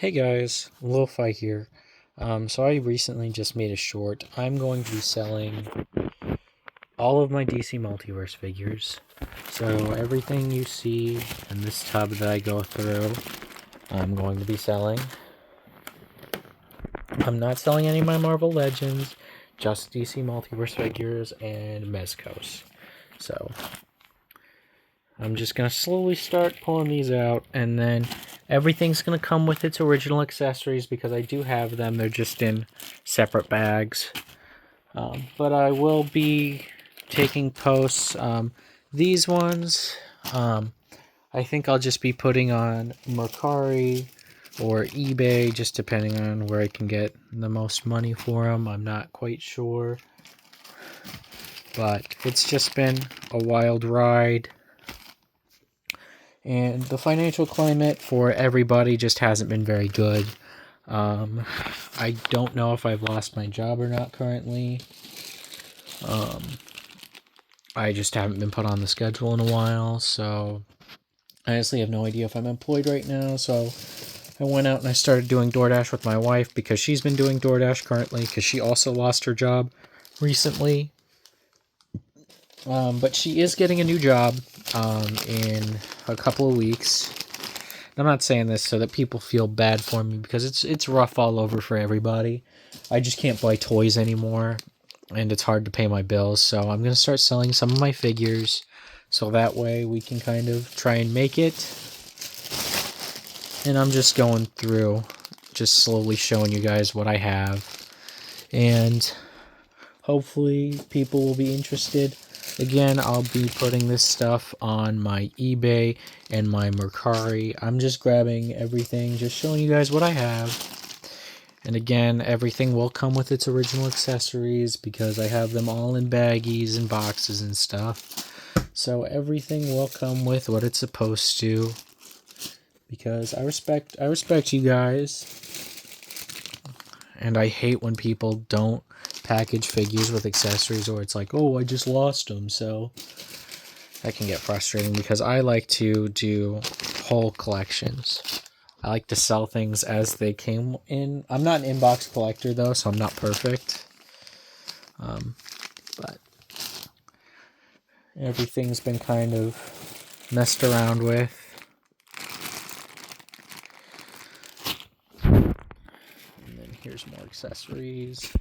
Hey guys, Lo-Fi here. So I recently just made a short. I'm going to be selling all of my DC Multiverse figures. So everything you see in this tub that I go through, I'm going to be selling. I'm not selling any of my Marvel Legends, just DC Multiverse figures and mezcos. So I'm just going to slowly start pulling these out, and then everything's going to come with its original accessories because I do have them. They're just in separate bags. But I will be taking posts. These ones, I think I'll just be putting on Mercari or eBay, just depending on where I can get the most money for them. I'm not quite sure. But it's just been a wild ride. And the financial climate for everybody just hasn't been very good. I don't know if I've lost my job or not currently. I just haven't been put on the schedule in a while, so I honestly have no idea if I'm employed right now. So I went out and I started doing DoorDash with my wife because she's been doing DoorDash currently because she also lost her job recently. But she is getting a new job in a couple of weeks. I'm not saying this so that people feel bad for me because it's rough all over for everybody. I just can't buy toys anymore, and it's hard to pay my bills. So I'm going to start selling some of my figures so that way we can kind of try and make it. And I'm just going through, just slowly showing you guys what I have. And hopefully people will be interested. Again, I'll be putting this stuff on my eBay and my Mercari. I'm just grabbing everything, just showing you guys what I have. And again, everything will come with its original accessories because I have them all in baggies and boxes and stuff. So everything will come with what it's supposed to because I respect you guys. And I hate when people don't package figures with accessories, or it's like, oh, I just lost them. So that can get frustrating because I like to do whole collections. I like to sell things as they came in. I'm not an inbox collector though, so I'm not perfect. But everything's been kind of messed around with. And then here's more accessories.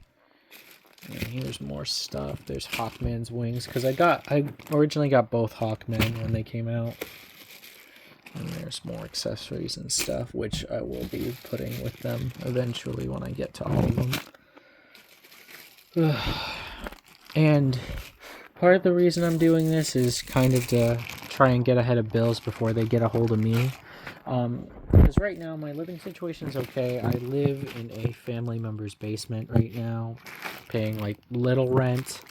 And here's more stuff. There's Hawkman's wings because I originally got both Hawkmen when they came out. And there's more accessories and stuff, which I will be putting with them eventually when I get to all of them. And part of the reason I'm doing this is kind of to try and get ahead of bills before they get a hold of me. Because right now my living situation is okay. I live in a family member's basement right now, paying like little rent,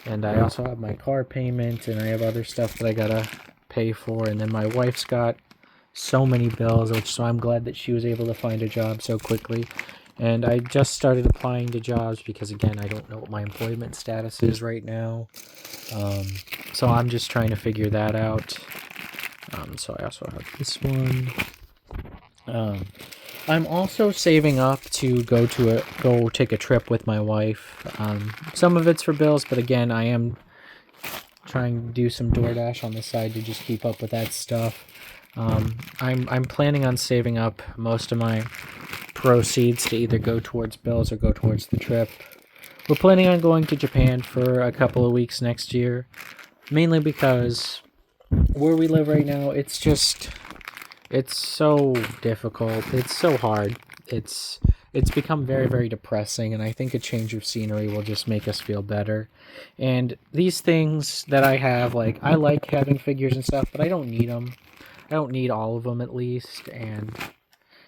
and I also have my car payment, and I have other stuff that I gotta pay for, and then my wife's got so many bills, so I'm glad that she was able to find a job so quickly. And I just started applying to jobs because, again, I don't know what my employment status is right now. So I'm just trying to figure that out. So I also have this one. I'm also saving up to go take a trip with my wife. Some of it's for bills, but again, I am trying to do some DoorDash on the side to just keep up with that stuff. I'm planning on saving up most of my proceeds to either go towards bills or go towards the trip. We're planning on going to Japan for a couple of weeks next year, mainly because where we live right now, it's so difficult. It's so hard. It's become very, very depressing, and I think a change of scenery will just make us feel better. And these things that I have, like, I like having figures and stuff, but I don't need them. I don't need all of them, at least, and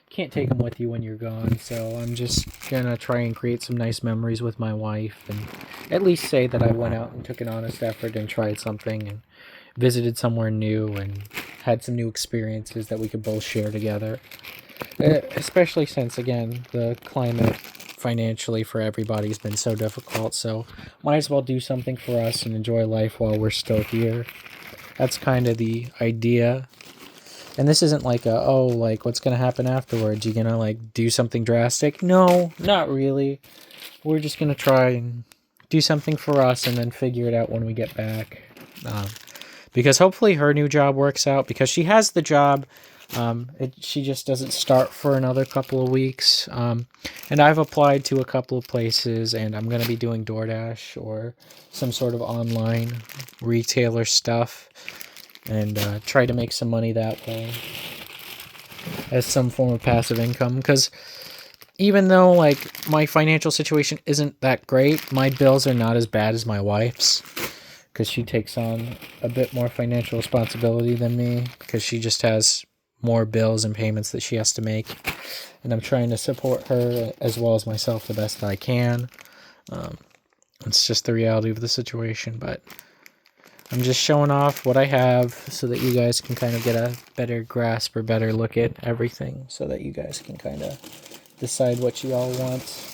can't take them with you when you're gone. So I'm just gonna try and create some nice memories with my wife, and at least say that I went out and took an honest effort and tried something and visited somewhere new and had some new experiences that we could both share together. Especially since, again, the climate financially for everybody has been so difficult. So might as well do something for us and enjoy life while we're still here. That's kind of the idea. And this isn't like a, oh, like, what's going to happen afterwards? You going to, like, do something drastic? No, not really. We're just going to try and do something for us and then figure it out when we get back. Because hopefully her new job works out, because she has the job. She just doesn't start for another couple of weeks. And I've applied to a couple of places, and I'm going to be doing DoorDash or some sort of online retailer stuff, and try to make some money that way as some form of passive income. Because even though, like, my financial situation isn't that great, my bills are not as bad as my wife's, because she takes on a bit more financial responsibility than me, because she just has more bills and payments that she has to make, and I'm trying to support her as well as myself the best that I can. It's just the reality of the situation, but I'm just showing off what I have so that you guys can kind of get a better grasp or better look at everything, so that you guys can kind of decide what you all want.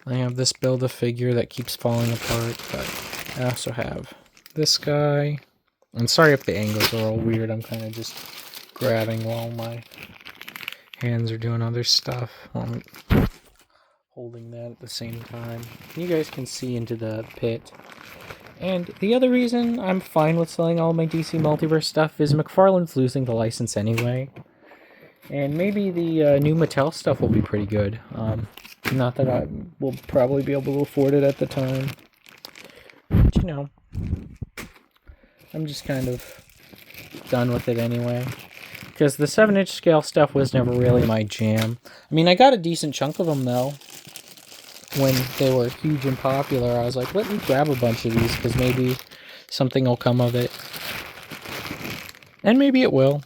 I have this Build-A-Figure that keeps falling apart, but I also have this guy. I'm sorry if the angles are all weird. I'm kind of just grabbing while my hands are doing other stuff. I'm holding that at the same time. You guys can see into the pit. And the other reason I'm fine with selling all my DC Multiverse stuff is McFarlane's losing the license anyway. And maybe the new Mattel stuff will be pretty good. Not that I will probably be able to afford it at the time. But, you know, I'm just kind of done with it anyway. Because the 7-inch scale stuff was never really my jam. I mean, I got a decent chunk of them, though. When they were huge and popular, I was like, let me grab a bunch of these, because maybe something will come of it. And maybe it will.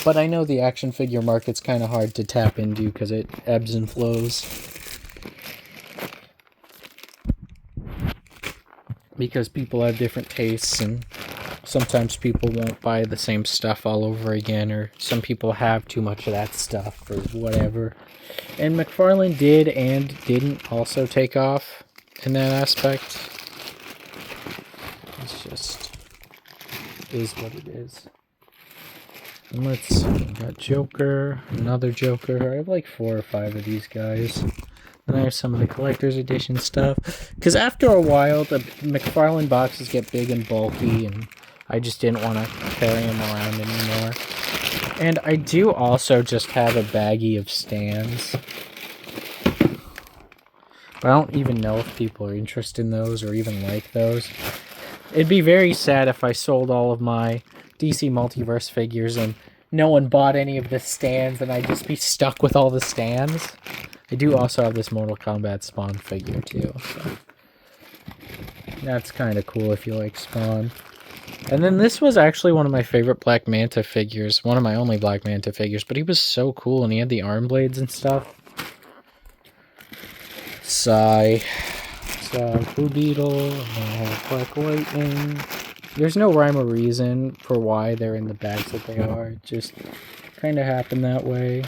But I know the action figure market's kind of hard to tap into, because it ebbs and flows. Because people have different tastes, and sometimes people won't buy the same stuff all over again, or some people have too much of that stuff, or whatever. And McFarlane did and didn't also take off in that aspect. It's just is what it is. And let's see, we got Joker, another Joker. I have like 4 or 5 of these guys. Then I have some of the collector's edition stuff. Because after a while, the McFarlane boxes get big and bulky, and I just didn't want to carry them around anymore. And I do also just have a baggie of stands. I don't even know if people are interested in those or even like those. It'd be very sad if I sold all of my DC Multiverse figures and no one bought any of the stands, and I'd just be stuck with all the stands. I do also have this Mortal Kombat Spawn figure too, so that's kind of cool if you like Spawn. And then this was actually one of my favorite Black Manta figures, one of my only Black Manta figures, but he was so cool, and he had the arm blades and stuff. Sigh. So, Blue Beetle, and then I have Black Lightning. There's no rhyme or reason for why they're in the bags that they are. It just kind of happened that way.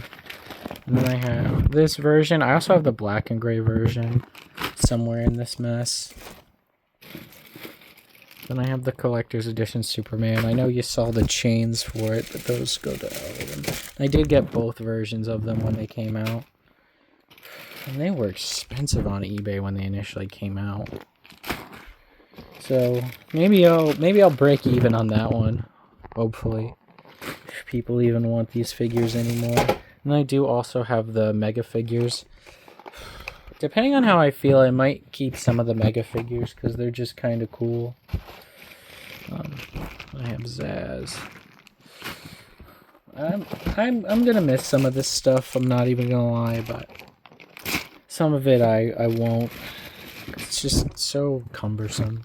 And then I have this version. I also have the black and gray version somewhere in this mess. Then I have the collector's edition Superman. I know you saw the chains for it, but those go to Ellen. I did get both versions of them when they came out. And they were expensive on eBay when they initially came out. So maybe I'll break even on that one. Hopefully. If people even want these figures anymore. And I do also have the Mega figures. Depending on how I feel, I might keep some of the Mega figures because they're just kind of cool. I have Zaz. I'm gonna miss some of this stuff. I'm not even gonna lie, but some of it I won't. It's just so cumbersome.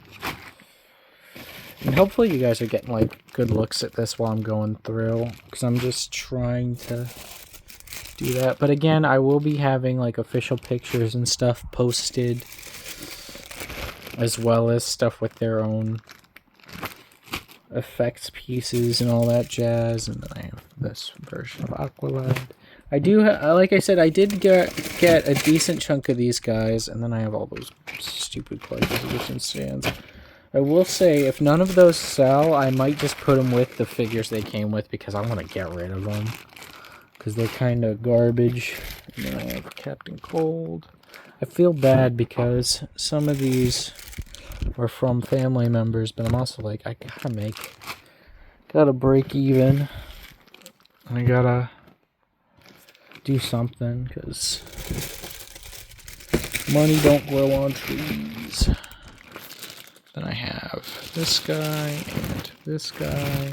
And hopefully you guys are getting like good looks at this while I'm going through, because I'm just trying to do that. But again, I will be having like official pictures and stuff posted, as well as stuff with their own effects pieces and all that jazz. And then I have this version of Aqualad. I do, like I said, I did get a decent chunk of these guys, and then I have all those stupid collector's edition stands. I will say, if none of those sell, I might just put them with the figures they came with because I want to get rid of them. Because they're kind of garbage. And then I have Captain Cold. I feel bad because some of these were from family members, but I'm also like, I gotta break even. I gotta do something because money don't grow on trees. Then I have this guy and this guy.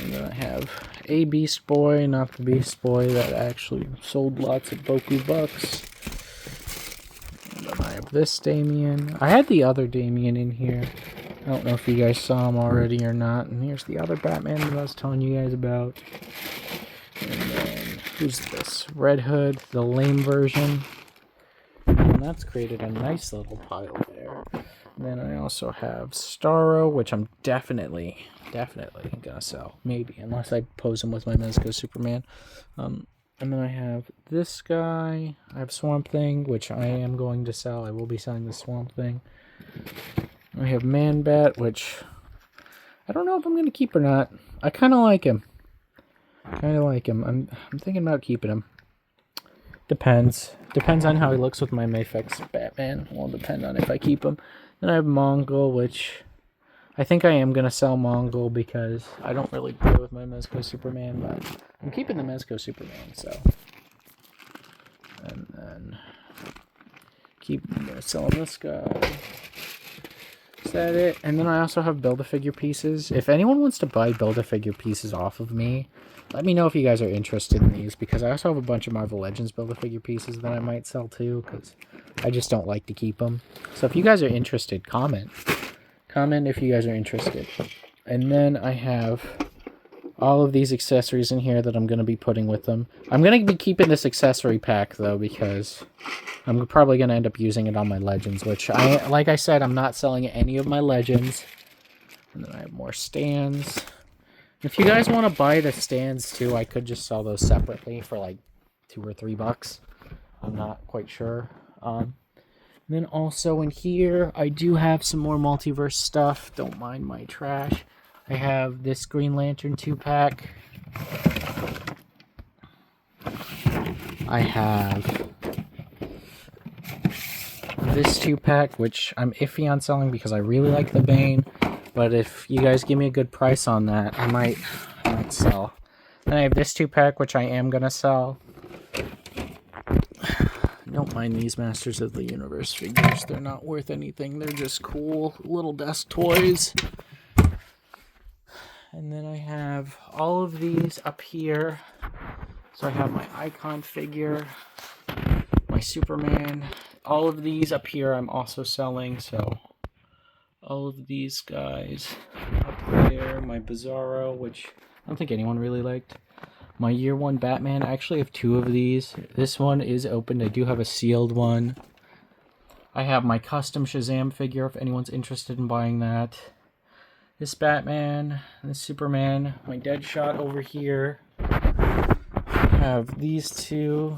And then I have a Beast Boy, not the Beast Boy that actually sold lots of Boku bucks. And then I have this Damien. I had the other Damien in here. I don't know if you guys saw him already or not. And here's the other Batman that I was telling you guys about. And then, who's this? Red Hood, the lame version. And that's created a nice little pile there. And then I also have Starro, which I'm definitely gonna sell. Maybe, unless I pose him with my Mezco Superman. And then I have this guy. I have Swamp Thing, which I am going to sell. I will be selling the Swamp Thing. I have Man Bat, which I don't know if I'm going to keep or not. I kind of like him. I'm thinking about keeping him. Depends on how he looks with my Mafex Batman. Will depend on if I keep him. Then I have Mongol, which I think I am going to sell Mongol because I don't really play with my Mezco Superman, but I'm keeping the Mezco Superman, so. And then keep selling this guy. Is that it? And then I also have Build-A-Figure pieces. If anyone wants to buy Build-A-Figure pieces off of me, let me know if you guys are interested in these, because I also have a bunch of Marvel Legends Build-A-Figure pieces that I might sell too, because I just don't like to keep them. So if you guys are interested, comment. Comment if you guys are interested. And then I have all of these accessories in here that I'm going to be putting with them. I'm going to be keeping this accessory pack, though, because I'm probably going to end up using it on my Legends, which, like I said, I'm not selling any of my Legends. And then I have more stands. If you guys want to buy the stands, too, I could just sell those separately for, like, $2 or $3. I'm not quite sure. Then also in here, I do have some more multiverse stuff. Don't mind my trash. I have this Green Lantern 2-pack. I have this 2-pack, which I'm iffy on selling because I really like the Bane. But if you guys give me a good price on that, I might sell. Then I have this 2-pack, which I am going to sell. Don't mind these Masters of the Universe figures. They're not worth anything. They're just cool little desk toys. And then I have all of these up here. So I have my Icon figure, my Superman. All of these up here I'm also selling. So all of these guys up there. My Bizarro, which I don't think anyone really liked. My Year 1 Batman. I actually have 2 of these. This one is open. I do have a sealed one. I have my custom Shazam figure if anyone's interested in buying that. This Batman, this Superman, my Deadshot over here. I have these 2.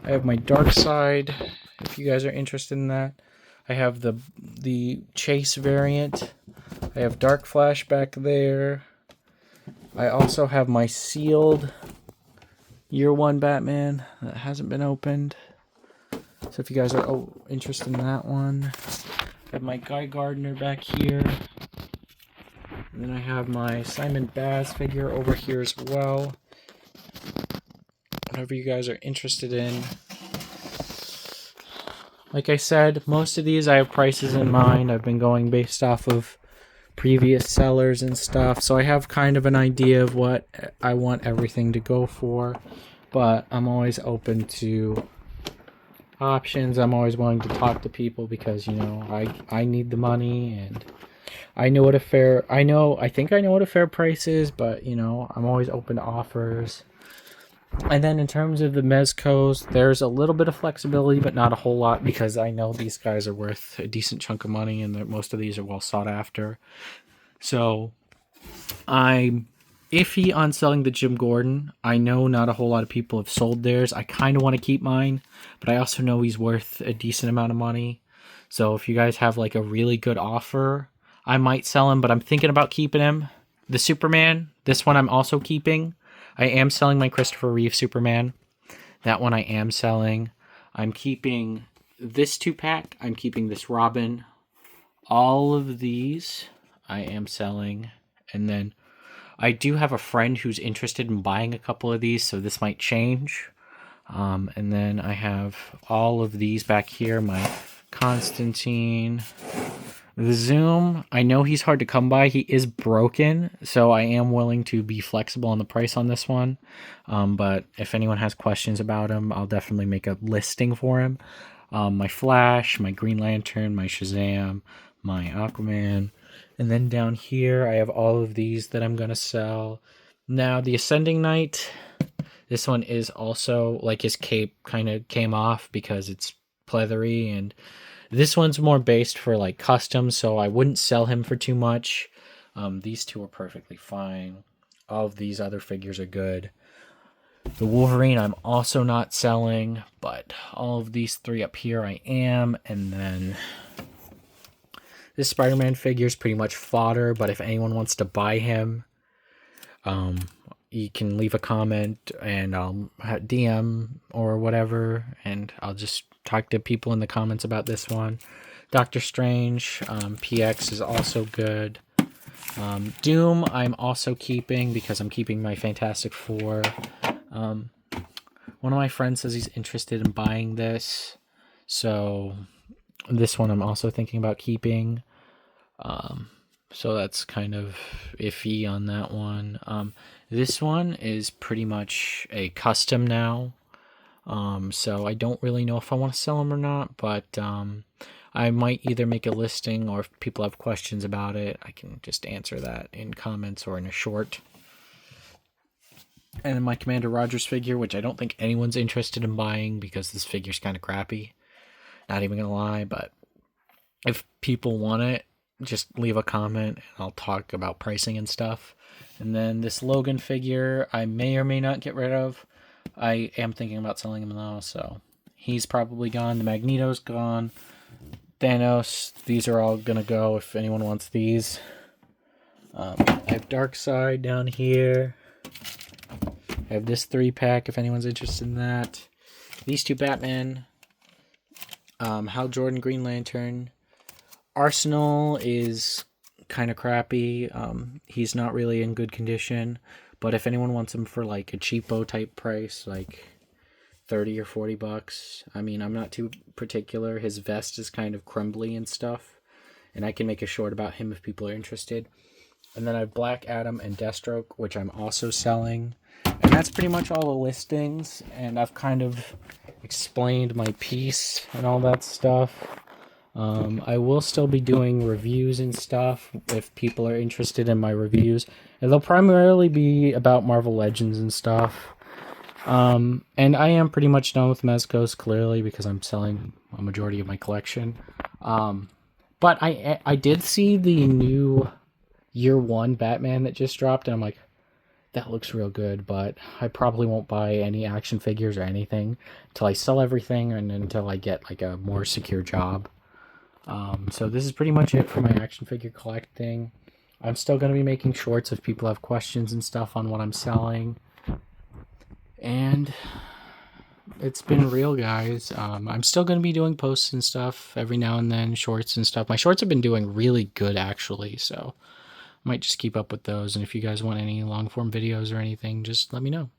I have my Darkseid, if you guys are interested in that. I have the Chase variant. I have Dark Flash back there. I also have my sealed Year 1 Batman that hasn't been opened. So if you guys are interested in that one. I have my Guy Gardner back here. And then I have my Simon Baz figure over here as well. Whatever you guys are interested in. Like I said, most of these I have prices in mind. I've been going based off of previous sellers and stuff, so I have kind of an idea of what I want everything to go for, but I'm always open to options. I'm always willing to talk to people because, you know, I need the money, and I think I know what a fair price is, but, you know, I'm always open to offers. And then in terms of the mezcos, there's a little bit of flexibility, but not a whole lot, because I know these guys are worth a decent chunk of money, and most of these are well sought after. So iffy on selling the Jim Gordon. I know not a whole lot of people have sold theirs. I kind of want to keep mine, but I also know he's worth a decent amount of money. So if you guys have like a really good offer, I might sell him, but I'm thinking about keeping him. The Superman, this one I'm also keeping. I am selling my Christopher Reeve Superman. That one I am selling. I'm keeping this 2-pack. I'm keeping this Robin. All of these I am selling. And then I do have a friend who's interested in buying a couple of these, so this might change. And then I have all of these back here. My Constantine. The Zoom, I know he's hard to come by. He is broken, so I am willing to be flexible on the price on this one. But if anyone has questions about him, I'll definitely make a listing for him. My Flash, my Green Lantern, my Shazam, my Aquaman. And then down here, I have all of these that I'm going to sell. Now, the Ascending Knight, this one is also, like, his cape kind of came off because it's pleathery, and this one's more based for like custom, so I wouldn't sell him for too much. These two are perfectly fine. All of these other figures are good. The Wolverine I'm also not selling, but all of these three up here I am. And then this Spider-Man figure is pretty much fodder, but if anyone wants to buy him, you can leave a comment and I'll DM or whatever, and I'll just talk to people in the comments about this one. Doctor Strange, PX is also good. Doom I'm also keeping because I'm keeping my Fantastic Four. One of my friends says he's interested in buying this, so this one I'm also thinking about keeping. So that's kind of iffy on that one. This one is pretty much a custom now. So I don't really know if I want to sell them or not, but I might either make a listing, or if people have questions about it, I can just answer that in comments or in a short. And then my Commander Rogers figure, which I don't think anyone's interested in buying because this figure's kind of crappy. Not even gonna lie, but if people want it, just leave a comment and I'll talk about pricing and stuff. And then this Logan figure I may or may not get rid of. I am thinking about selling him though, so he's probably gone. The Magneto's gone. Thanos, these are all gonna go if anyone wants these. I have Darkseid down here. I have this 3-pack if anyone's interested in that. These two Batman. Hal Jordan Green Lantern. Arsenal is kind of crappy. He's not really in good condition, but if anyone wants him for like a cheapo type price, like 30 or 40 bucks, I mean, I'm not too particular. His vest is kind of crumbly and stuff, and I can make a short about him if people are interested. And then I have Black Adam and Deathstroke, which I'm also selling. And that's pretty much all the listings, and I've kind of explained my piece and all that stuff. I will still be doing reviews and stuff if people are interested in my reviews. And they'll primarily be about Marvel Legends and stuff. And I am pretty much done with mezcos, clearly, because I'm selling a majority of my collection. But I did see the new Year One Batman that just dropped, and I'm like, that looks real good, but I probably won't buy any action figures or anything until I sell everything and until I get like a more secure job. So this is pretty much it for my action figure collecting. I'm still going to be making shorts if people have questions and stuff on what I'm selling. And it's been real, guys. I'm still going to be doing posts and stuff every now and then, shorts and stuff. My shorts have been doing really good, actually, so I might just keep up with those. And if you guys want any long form videos or anything, just let me know.